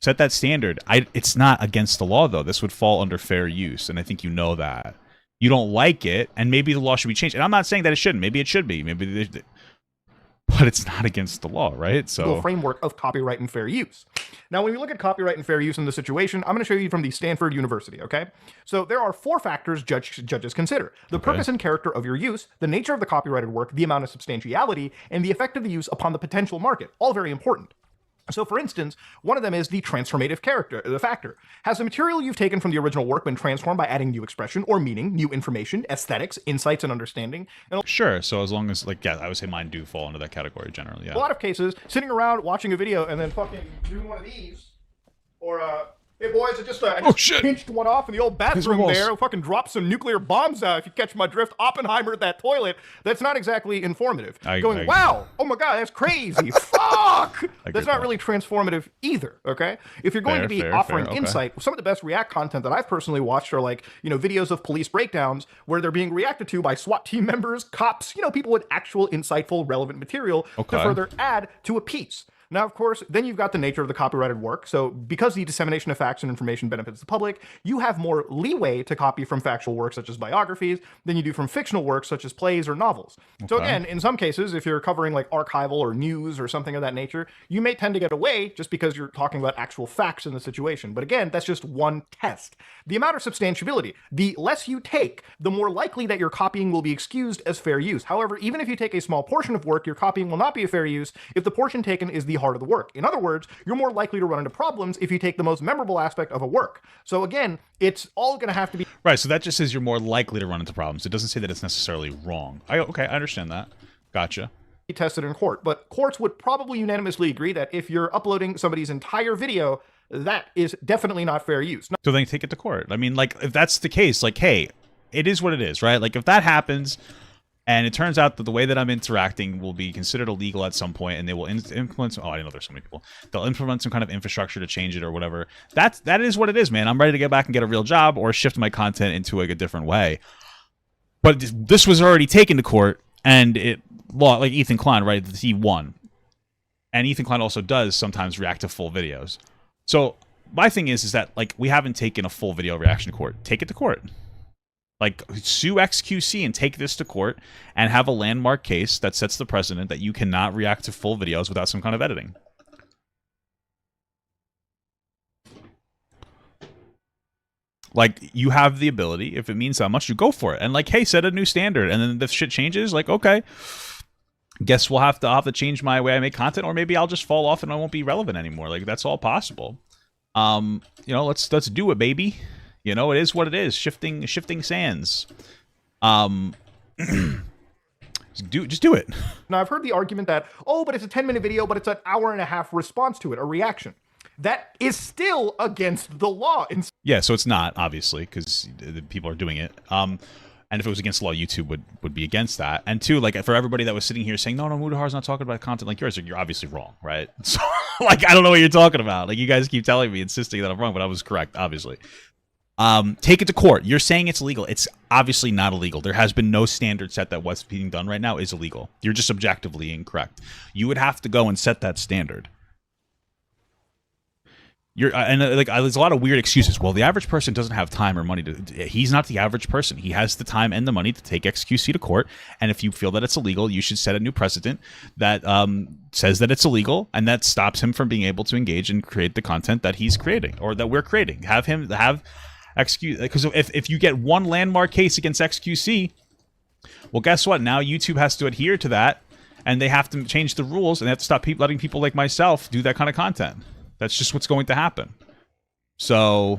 Set that standard. It's not against the law, though. This would fall under fair use, and I think you know that. You don't like it, and maybe the law should be changed. And I'm not saying that it shouldn't. Maybe it should be. But it's not against the law, right? So framework of copyright and fair use. Now, when we look at copyright and fair use in this situation, I'm going to show you from the Stanford University, okay? So there are 4 factors judges consider: the purpose and character of your use, the nature of the copyrighted work, the amount of substantiality, and the effect of the use upon the potential market. All very important. So, for instance, one of them is the transformative factor. Has the material you've taken from the original work been transformed by adding new expression or meaning, new information, aesthetics, insights, and understanding? And sure. So as long as, like, yeah, I would say mine do fall into that category generally. Yeah. a lot of cases, sitting around watching a video and then fucking doing one of these, or hey boys, I just pinched one off in the old bathroom there. Fucking dropped some nuclear bombs out. If you catch my drift, Oppenheimer at that toilet. That's not exactly informative. Wow, oh my god, that's crazy. Fuck. That's not really transformative either. Okay, if you're going to be offering insight, some of the best React content that I've personally watched are like, you know, videos of police breakdowns where they're being reacted to by SWAT team members, cops, you know, people with actual insightful, relevant material to further add to a piece. Now, of course, then you've got the nature of the copyrighted work. So because the dissemination of facts and information benefits the public, you have more leeway to copy from factual works such as biographies than you do from fictional works such as plays or novels. So again, in some cases, if you're covering like archival or news or something of that nature, you may tend to get away just because you're talking about actual facts in the situation. But again, that's just one test. The amount of substantiability, the less you take, the more likely that your copying will be excused as fair use. However, even if you take a small portion of work, your copying will not be a fair use if the portion taken is the heart of the work. In other words, you're more likely to run into problems if you take the most memorable aspect of a work. So again, it's all going to have to be... Right, so that just says you're more likely to run into problems. It doesn't say that it's necessarily wrong. Okay, I understand that. Gotcha. Tested in court, but courts would probably unanimously agree that if you're uploading somebody's entire video, that is definitely not fair use. So then take it to court. I mean, like, if that's the case, like, hey, it is what it is, right? Like, if that happens... and it turns out that the way that I'm interacting will be considered illegal at some point, and they will implement... oh, I didn't know there's so many people. They'll implement some kind of infrastructure to change it or whatever. That is what it is, man. I'm ready to get back and get a real job or shift my content into like a different way. But this was already taken to court, and it... like Ethan Klein, right? He won. And Ethan Klein also does sometimes react to full videos. So my thing is that, like, we haven't taken a full video reaction to court. Take it to court. Like, sue XQC and take this to court and have a landmark case that sets the precedent that you cannot react to full videos without some kind of editing. Like, you have the ability, if it means that much, you go for it. And, like, hey, set a new standard. And then if shit changes, like, okay, guess I'll have to change my way I make content, or maybe I'll just fall off and I won't be relevant anymore. Like, that's all possible. You know, let's do it, baby. You know, it is what it is. Shifting sands. Just do it. Now, I've heard the argument that, oh, but it's a 10-minute video, but it's an hour-and-a-half response to it, a reaction. That is still against the law. Yeah, so it's not, obviously, because people are doing it. And if it was against the law, YouTube would be against that. And two, like, for everybody that was sitting here saying, no, Mudahar's not talking about content like yours, you're obviously wrong, right? So, like, I don't know what you're talking about. Like, you guys keep telling me, insisting that I'm wrong, but I was correct, obviously. Take it to court. You're saying it's illegal. It's obviously not illegal. There has been no standard set that what's being done right now is illegal. You're just objectively incorrect. You would have to go and set that standard. There's a lot of weird excuses. Well, the average person doesn't have time or money to... He's not the average person. He has the time and the money to take XQC to court, and if you feel that it's illegal, you should set a new precedent that says that it's illegal, and that stops him from being able to engage and create the content that he's creating, or that we're creating. Have XQC... Because if you get one landmark case against XQC, well, guess what? Now YouTube has to adhere to that, and they have to change the rules, and they have to stop letting people like myself do that kind of content. That's just what's going to happen. So,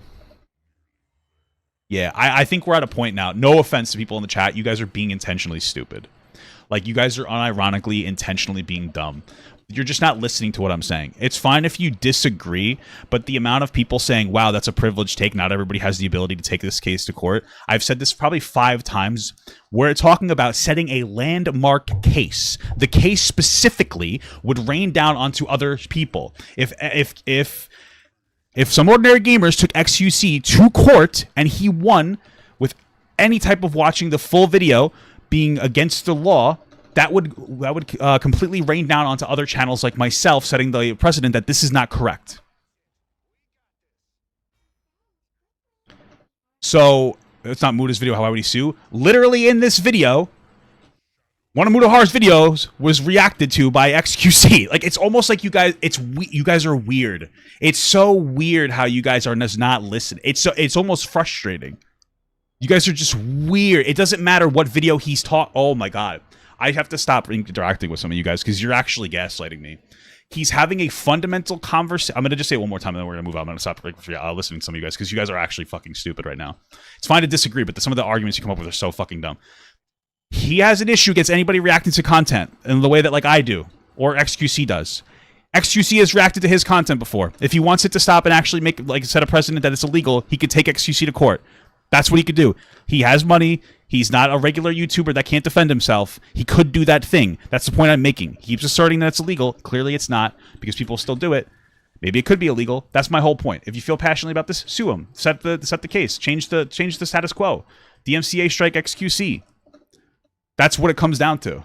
yeah, I think we're at a point now. No offense to people in the chat. You guys are being intentionally stupid. Like, you guys are unironically intentionally being dumb. You're just not listening to what I'm saying. It's fine if you disagree, but the amount of people saying, wow, that's a privileged take, not everybody has the ability to take this case to court. I've said this probably 5 times. We're talking about setting a landmark case. The case specifically would rain down onto other people. If Some Ordinary Gamers took XQC to court and he won with any type of watching the full video being against the law, that would completely rain down onto other channels like myself, setting the precedent that this is not correct. So, it's not Muda's video, how I would he sue? Literally in this video, One of Mudahar's videos was reacted to by XQC. Like, it's almost like you guys are weird. It's so weird how you guys are just not listening. It's almost frustrating. You guys are just weird. It doesn't matter what video he's taught. Oh my god. I have to stop interacting with some of you guys because you're actually gaslighting me. He's having a fundamental conversation. I'm going to just say it one more time and then we're going to move on. I'm going to stop listening to some of you guys because you guys are actually fucking stupid right now. It's fine to disagree, but some of the arguments you come up with are so fucking dumb. He has an issue against anybody reacting to content in the way that like I do or XQC does. XQC has reacted to his content before. If he wants it to stop and actually make like set a precedent that it's illegal, he could take XQC to court. That's what he could do. He has money. He's not a regular YouTuber that can't defend himself. He could do that thing. That's the point I'm making. He keeps asserting that it's illegal. Clearly it's not because people still do it. Maybe it could be illegal. That's my whole point. If you feel passionately about this, sue him. Set the case. Change the status quo. DMCA strike XQC. That's what it comes down to.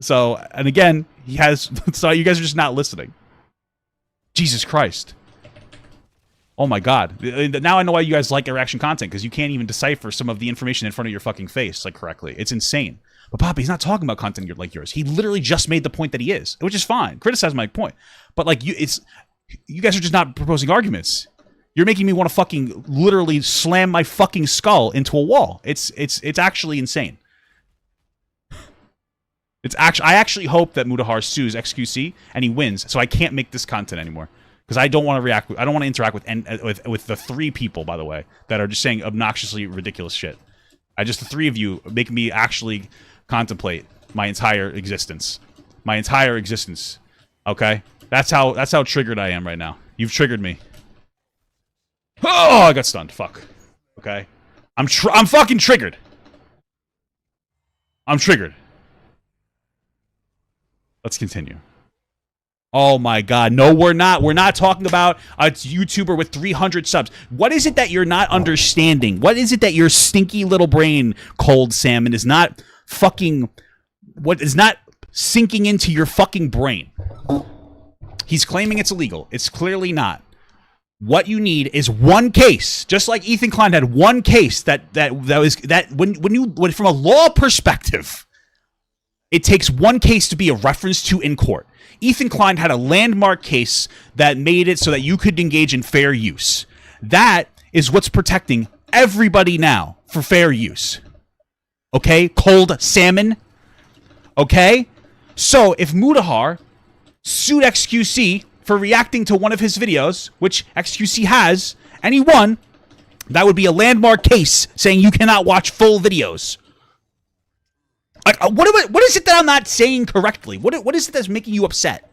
So, and again, he has... So you guys are just not listening. Jesus Christ. Oh my god. Now I know why you guys like reaction content, because you can't even decipher some of the information in front of your fucking face, like, correctly. It's insane. But Poppy, he's not talking about content like yours. He literally just made the point that he is, which is fine. Criticize my point. But, like, you guys are just not proposing arguments. You're making me want to fucking literally slam my fucking skull into a wall. It's actually insane. I actually hope that Mudahar sues XQC and he wins, so I can't make this content anymore because I don't want to react. I don't want to interact with the 3 people, by the way, that are just saying obnoxiously ridiculous shit. The 3 of you make me actually contemplate my entire existence. My entire existence. Okay, that's how triggered I am right now. You've triggered me. Oh, I got stunned. Fuck. Okay. I'm fucking triggered. I'm triggered. Let's continue. Oh my god. No, we're not. We're not talking about a YouTuber with 300 subs. What is it that you're not understanding? What is it that your stinky little brain, Cold Salmon, is not fucking... What is not sinking into your fucking brain? He's claiming it's illegal. It's clearly not. What you need is one case, just like Ethan Klein had one case that when from a law perspective, it takes one case to be a reference to in court. Ethan Klein had a landmark case that made it so that you could engage in fair use. That is what's protecting everybody now for fair use. Okay? Cold Salmon. Okay? So if Mudahar sued XQC for reacting to one of his videos, which XQC has, and he won, that would be a landmark case saying you cannot watch full videos. Like, what is it that I'm not saying correctly? What is it that's making you upset?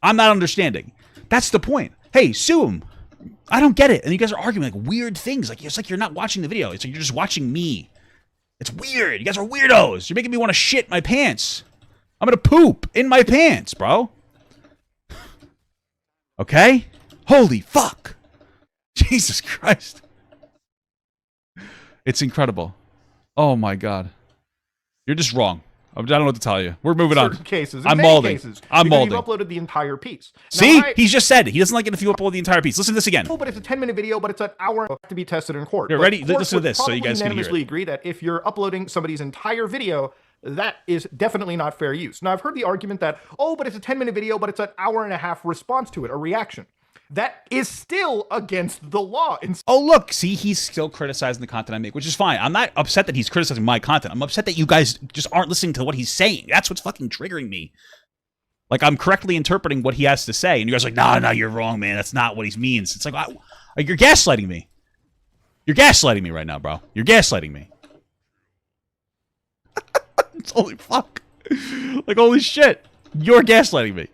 I'm not understanding. That's the point. Hey, sue him. I don't get it. And you guys are arguing like weird things. Like, it's like you're not watching the video. It's like you're just watching me. It's weird. You guys are weirdos. You're making me want to shit my pants. I'm gonna poop in my pants, bro. Okay? Holy fuck. Jesus Christ. It's incredible. Oh my god. You're just wrong. I don't know what to tell you. We're moving on. Cases, I'm molding. I'm molding. You've uploaded the entire piece. See? He's just said it. He doesn't like it if you upload the entire piece. Listen to this again. Oh, but it's a 10-minute video, but it's an hour to be tested in court. You're ready? Listen to this so you guys can hear it. Unanimously agree that if you're uploading somebody's entire video, that is definitely not fair use. Now, I've heard the argument that, oh, but it's a 10-minute video, but it's an hour-and-a-half response to it, a reaction. That is still against the law. Oh, look. See, he's still criticizing the content I make, which is fine. I'm not upset that he's criticizing my content. I'm upset that you guys just aren't listening to what he's saying. That's what's fucking triggering me. Like, I'm correctly interpreting what he has to say, and you guys are like, no, you're wrong, man. That's not what he means. It's like, you're gaslighting me. You're gaslighting me right now, bro. You're gaslighting me. It's holy fuck. Like, holy shit. You're gaslighting me.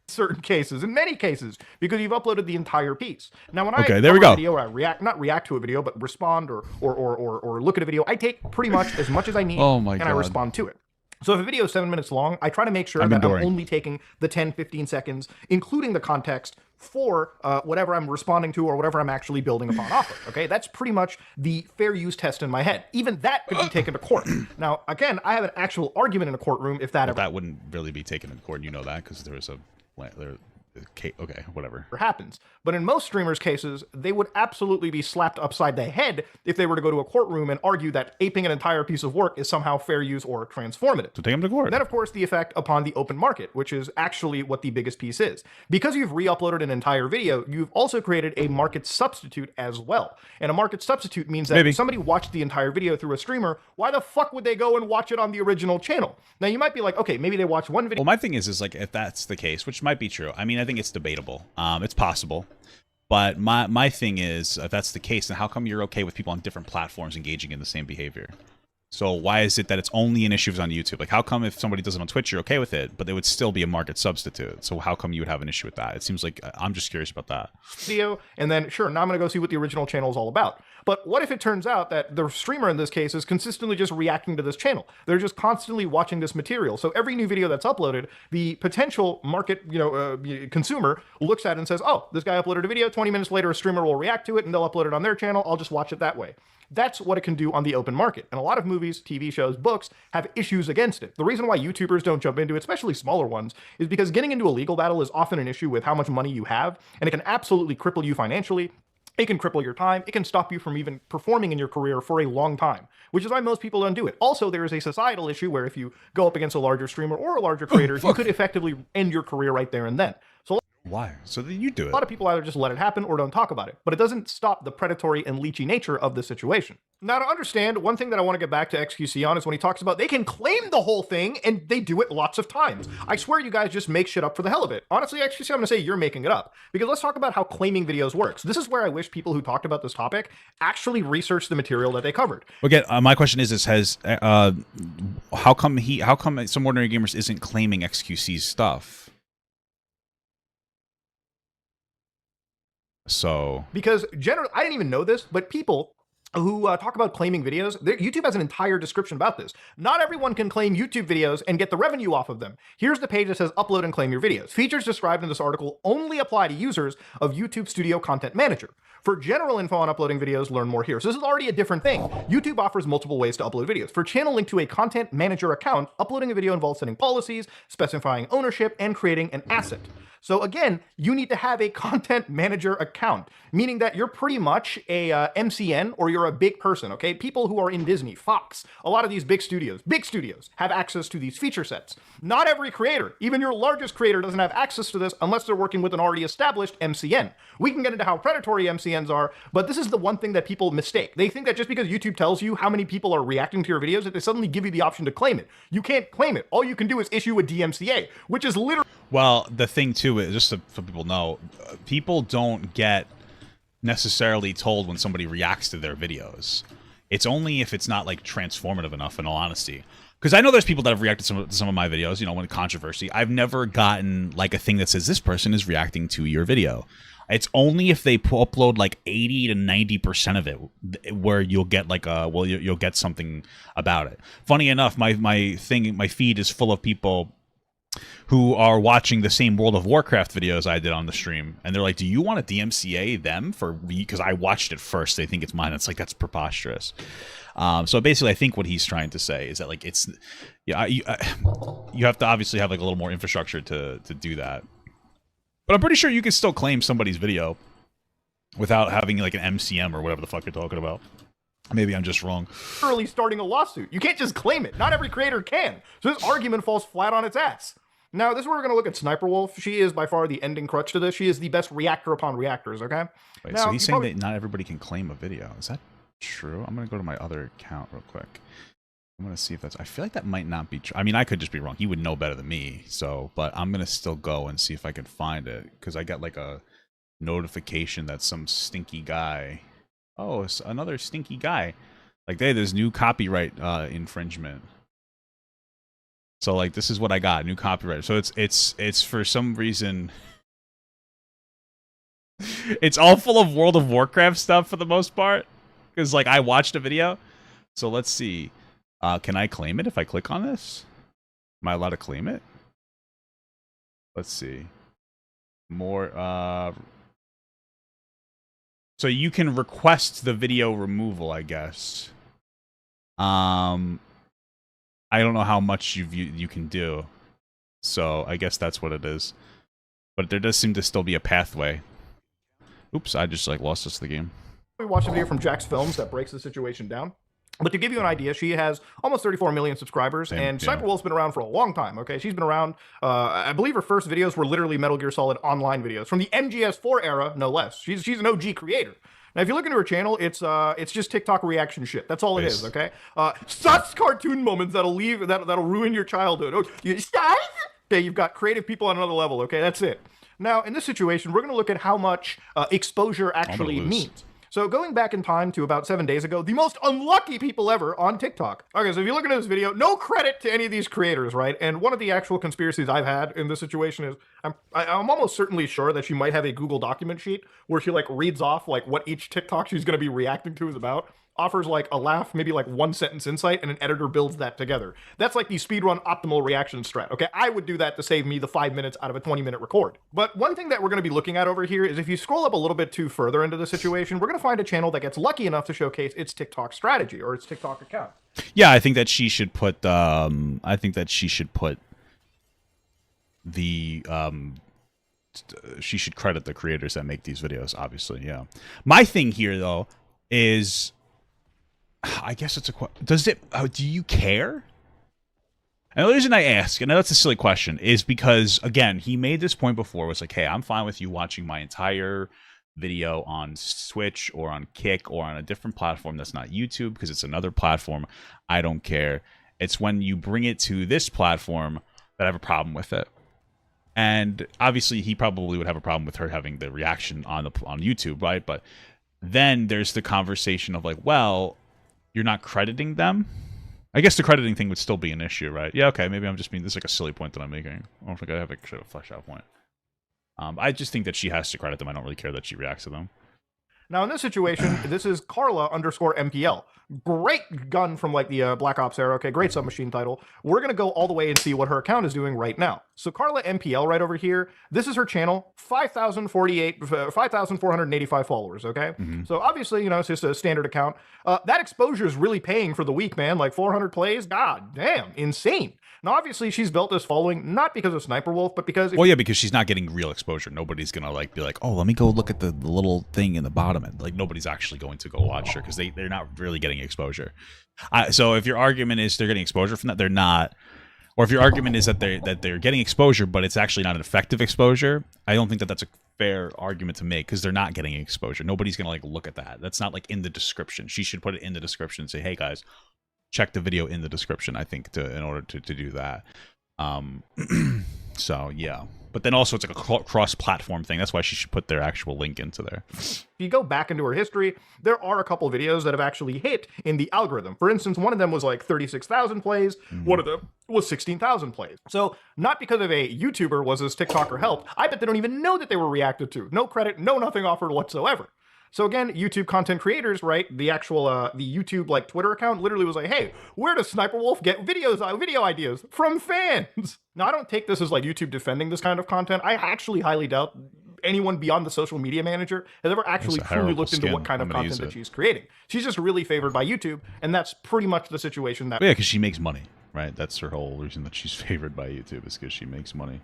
Certain cases, in many cases, because you've uploaded the entire piece. Now, when I there we go. Video, or I not react to a video, but respond or look at a video, I take pretty much as I need, and I respond to it. So if a video is 7 minutes long, I try to make sure that I'm only taking the 10-15 seconds, including the context, for whatever I'm responding to or whatever I'm actually building upon off of. Okay, that's pretty much the fair use test in my head. Even that could be taken to court. Now, again, I have an actual argument in a courtroom if that ever... That wouldn't really be taken in court. You know that because there was a... Okay, whatever. Happens. But in most streamers' cases, they would absolutely be slapped upside the head if they were to go to a courtroom and argue that aping an entire piece of work is somehow fair use or transformative. So take them to court. Then, of course, the effect upon the open market, which is actually what the biggest piece is. Because you've re-uploaded an entire video, you've also created a market substitute as well. And a market substitute means that if somebody watched the entire video through a streamer, why the fuck would they go and watch it on the original channel? Now, you might be like, okay, maybe they watched one video. Well, my thing is like, if that's the case, which might be true. I mean, I think it's debatable. It's possible. But my thing is, if that's the case, then how come you're okay with people on different platforms engaging in the same behavior? So why is it that it's only an issue on YouTube? Like, how come if somebody does it on Twitch, you're okay with it, but it would still be a market substitute? So how come you would have an issue with that? It seems like, I'm just curious about that. Video, and then, sure, now I'm going to go see what the original channel is all about. But what if it turns out that the streamer in this case is consistently just reacting to this channel? They're just constantly watching this material. So every new video that's uploaded, the potential market, consumer looks at it and says, oh, this guy uploaded a video, 20 minutes later, a streamer will react to it and they'll upload it on their channel. I'll just watch it that way. That's what it can do on the open market. And a lot of movies, TV shows, books have issues against it. The reason why YouTubers don't jump into it, especially smaller ones, is because getting into a legal battle is often an issue with how much money you have, and it can absolutely cripple you financially. It can cripple your time. It can stop you from even performing in your career for a long time, which is why most people don't do it. Also, there is a societal issue where if you go up against a larger streamer or a larger creator, you could effectively end your career right there and then. So why? So then you do it. A lot of people either just let it happen or don't talk about it, but it doesn't stop the predatory and leechy nature of the situation. Now, to understand, one thing that I want to get back to XQC on is when he talks about they can claim the whole thing, and they do it lots of times. I swear you guys just make shit up for the hell of it. Honestly, XQC, I'm going to say you're making it up, because let's talk about how claiming videos works. This is where I wish people who talked about this topic actually researched the material that they covered. Again, my question is how come Some Ordinary Gamers isn't claiming XQC's stuff? So because generally, I didn't even know this, but people who talk about claiming videos, YouTube has an entire description about this. Not everyone can claim YouTube videos and get the revenue off of them. Here's the page that says upload and claim your videos. Features described in this article only apply to users of YouTube Studio Content Manager. For general info on uploading videos, learn more here. So this is already a different thing. YouTube offers multiple ways to upload videos. For channel link to a content manager account, uploading a video involves setting policies, specifying ownership, and creating an asset. So again, you need to have a content manager account, meaning that you're pretty much a MCN or you're a big person, okay? People who are in Disney, Fox, a lot of these big studios have access to these feature sets. Not every creator, even your largest creator, doesn't have access to this unless they're working with an already established MCN. We can get into how predatory MCNs are, but this is the one thing that people mistake. They think that just because YouTube tells you how many people are reacting to your videos, that they suddenly give you the option to claim it. You can't claim it. All you can do is issue a DMCA, which is literally... Well, the thing too is, just so people know, people don't get necessarily told when somebody reacts to their videos. It's only if it's not like transformative enough, in all honesty. Because I know there's people that have reacted to some of my videos, when controversy. I've never gotten like a thing that says this person is reacting to your video. It's only if they upload like 80 to 90% of it where you'll get like you'll get something about it. Funny enough, my feed is full of people who are watching the same World of Warcraft videos I did on the stream, and they're like, do you want to DMCA them because I watched it first, they think it's mine. It's like, that's preposterous. So basically I think what he's trying to say is that like you have to obviously have like a little more infrastructure to do that, but I'm pretty sure you can still claim somebody's video without having like an MCM or whatever the fuck you're talking about. Maybe I'm just wrong. Literally starting a lawsuit. You can't just claim it. Not every creator can. So this argument falls flat on its ass. Now, this is where we're going to look at Sniper Wolf. She is by far the ending crutch to this. She is the best reactor upon reactors, okay? Wait, now, so he's saying that not everybody can claim a video. Is that true? I'm going to go to my other account real quick. I'm going to see if that's... I feel like that might not be true. I mean, I could just be wrong. He would know better than me, but I'm going to still go and see if I can find it, because I got like a notification that some stinky guy... Oh, it's another stinky guy. Like, hey, there's new copyright infringement. So like, this is what I got, new copyright. So it's for some reason, it's all full of World of Warcraft stuff for the most part, because like I watched a video. So let's see, can I claim it if I click on this? Am I allowed to claim it? Let's see, more. So you can request the video removal, I guess. I don't know how much you can do, so I guess that's what it is. But there does seem to still be a pathway. Oops, I just like lost us to the game. We watched a video from Jack's Films that breaks the situation down. But to give you an idea, she has almost 34 million subscribers, and Sniper Wolf's been around for a long time, okay? She's been around, I believe her first videos were literally Metal Gear Solid Online videos, from the MGS4 era, no less. She's an OG creator. Now, if you look into her channel, it's just TikTok reaction shit. That's all it is, okay? Sus cartoon moments that'll ruin your childhood. Okay, you've got creative people on another level, okay? That's it. Now, in this situation, we're going to look at how much exposure actually means. So going back in time to about 7 days ago, the most unlucky people ever on TikTok. Okay, so if you look at this video, no credit to any of these creators, right? And one of the actual conspiracies I've had in this situation is I'm almost certainly sure that she might have a Google document sheet where she like reads off like what each TikTok she's going to be reacting to is about, offers like a laugh, maybe like one sentence insight, and an editor builds that together. That's like the speedrun optimal reaction strat, okay? I would do that to save me the 5 minutes out of a 20-minute record. But one thing that we're going to be looking at over here is if you scroll up a little bit too further into the situation, we're going to find a channel that gets lucky enough to showcase its TikTok strategy or its TikTok account. Yeah, I think that she should put she should credit the creators that make these videos, obviously, yeah. My thing here, though, is... I guess it's do you care? And the reason I ask, and that's a silly question, is because, again, he made this point before, was like, hey, I'm fine with you watching my entire video on Switch or on Kick or on a different platform that's not YouTube because it's another platform. I don't care. It's when you bring it to this platform that I have a problem with it. And obviously, he probably would have a problem with her having the reaction on YouTube, right? But then there's the conversation of like, well, you're not crediting them? I guess the crediting thing would still be an issue, right? Yeah, okay, maybe I'm just being... This is like a silly point that I'm making. I don't think I have a fleshed out point. I just think that she has to credit them. I don't really care that she reacts to them. Now, in this situation, this is Carla_MPL. Great gun from like the Black Ops era. Okay, great submachine title. We're going to go all the way and see what her account is doing right now. So Carla MPL right over here, this is her channel, 5,485 followers, okay? So obviously, you know, it's just a standard account. That exposure is really paying for the week, man. Like 400 plays, god damn, insane. Now, obviously, she's built this following not because of Sniper Wolf, but because... Well, yeah, because she's not getting real exposure. Nobody's going to like be like, oh, let me go look at the little thing in the bottom. And like, nobody's actually going to go watch her because they're not really getting exposure. So if your argument is they're getting exposure from that, they're not. Or if your argument is that they're getting exposure, but it's actually not an effective exposure, I don't think that that's a fair argument to make because they're not getting exposure. Nobody's going to like look at that. That's not like in the description. She should put it in the description and say, hey, guys, check the video in the description, I think, in order to do that. So, yeah. But then also it's like a cross-platform thing. That's why she should put their actual link into there. If you go back into her history, there are a couple videos that have actually hit in the algorithm. For instance, one of them was like 36,000 plays. One of them was 16,000 plays. So not because of a YouTuber was this TikToker helped. I bet they don't even know that they were reacted to. No credit, no nothing offered whatsoever. So again, YouTube content creators, right? The actual, the YouTube like Twitter account literally was like, hey, where does Sniper Wolf get video ideas? From fans. Now, I don't take this as like YouTube defending this kind of content. I actually highly doubt anyone beyond the social media manager has ever actually truly looked into what kind of content that she's creating. She's just really favored by YouTube, and that's pretty much the situation that... Yeah, because she makes money, right? That's her whole reason that she's favored by YouTube is because she makes money.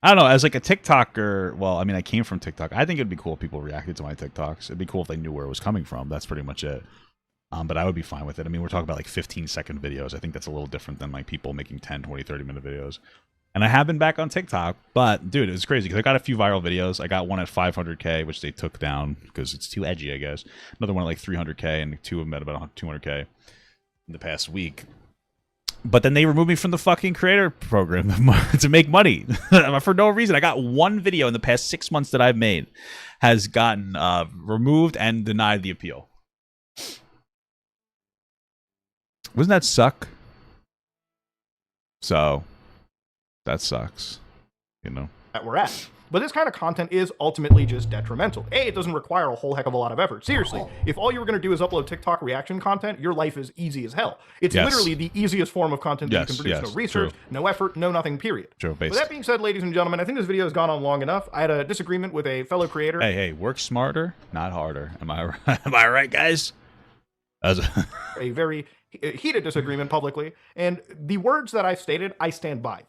I don't know, as like a TikToker, well, I mean, I came from TikTok. I think it'd be cool if people reacted to my TikToks. It'd be cool if they knew where it was coming from. That's pretty much it. But I would be fine with it. I mean, we're talking about like 15-second videos. I think that's a little different than like people making 10, 20, 30-minute videos. And I have been back on TikTok, but dude, it was crazy because I got a few viral videos. I got one at 500K, which they took down because it's too edgy, I guess. Another one at like 300K, and two of them at about 200K in the past week. But then they removed me from the fucking creator program to make money for no reason. I got one video in the past 6 months that I've made has gotten removed and denied the appeal. Doesn't that suck? So that sucks, you know. That we're at. But this kind of content is ultimately just detrimental. A, it doesn't require a whole heck of a lot of effort. Seriously, if all you were going to do is upload TikTok reaction content, your life is easy as hell. It's literally the easiest form of content that you can produce. No research, no effort, no nothing, period. With that being said, ladies and gentlemen, I think this video has gone on long enough. I had a disagreement with a fellow creator. Hey, work smarter, not harder. Am I right? Am I right, guys? A very heated disagreement publicly, and the words that I stated, I stand by.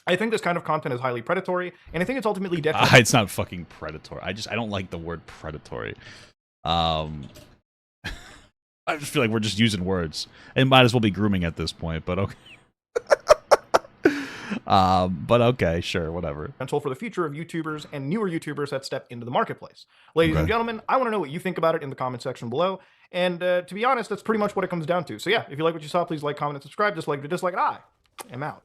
I think this kind of content is highly predatory, and I think it's ultimately detrimental. It's not fucking predatory. I don't like the word predatory. I just feel like we're just using words. It might as well be grooming at this point, but okay. But okay, sure, whatever. For the future of YouTubers and newer YouTubers that step into the marketplace. Ladies and gentlemen, I want to know what you think about it in the comment section below. And to be honest, that's pretty much what it comes down to. So yeah, if you like what you saw, please like, comment, and subscribe. Dislike to dislike, and I am out.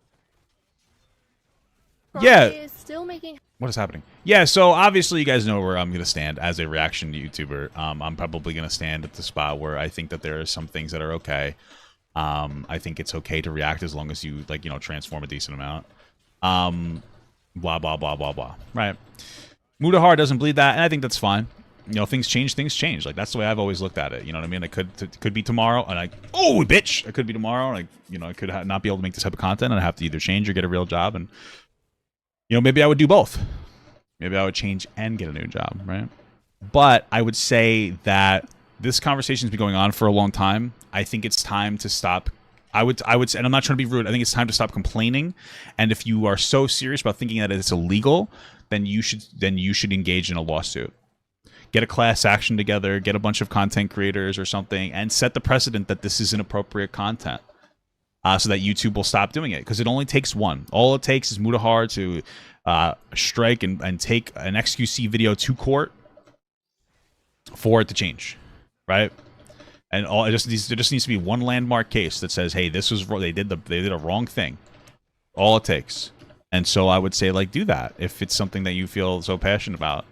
Yeah. Is still making. What is happening? Yeah, so obviously you guys know where I'm going to stand as a reaction YouTuber. I'm probably going to stand at the spot where I think that there are some things that are okay. I think it's okay to react as long as you, like, you know, transform a decent amount. Blah, blah, blah, blah, blah. Right. Mudahar doesn't bleed that, and I think that's fine. You know, things change, things change. Like, that's the way I've always looked at it. You know what I mean? It could be tomorrow, and oh, bitch! It could be tomorrow, and you know, I could not be able to make this type of content, and I have to either change or get a real job, and, you know, maybe I would do both. Maybe I would change and get a new job, right? But I would say that this conversation's been going on for a long time. I think it's time to stop. I would say, and I'm not trying to be rude, I think it's time to stop complaining. And if you are so serious about thinking that it's illegal, then you should engage in a lawsuit. Get a class action together, get a bunch of content creators or something, and set the precedent that this is inappropriate content. So that YouTube will stop doing it, because it only takes one. All it takes is Mudahar to strike and take an XQC video to court for it to change, right? And there just needs to be one landmark case that says, hey, this was they did a wrong thing. All it takes. And so I would say, like, do that if it's something that you feel so passionate about.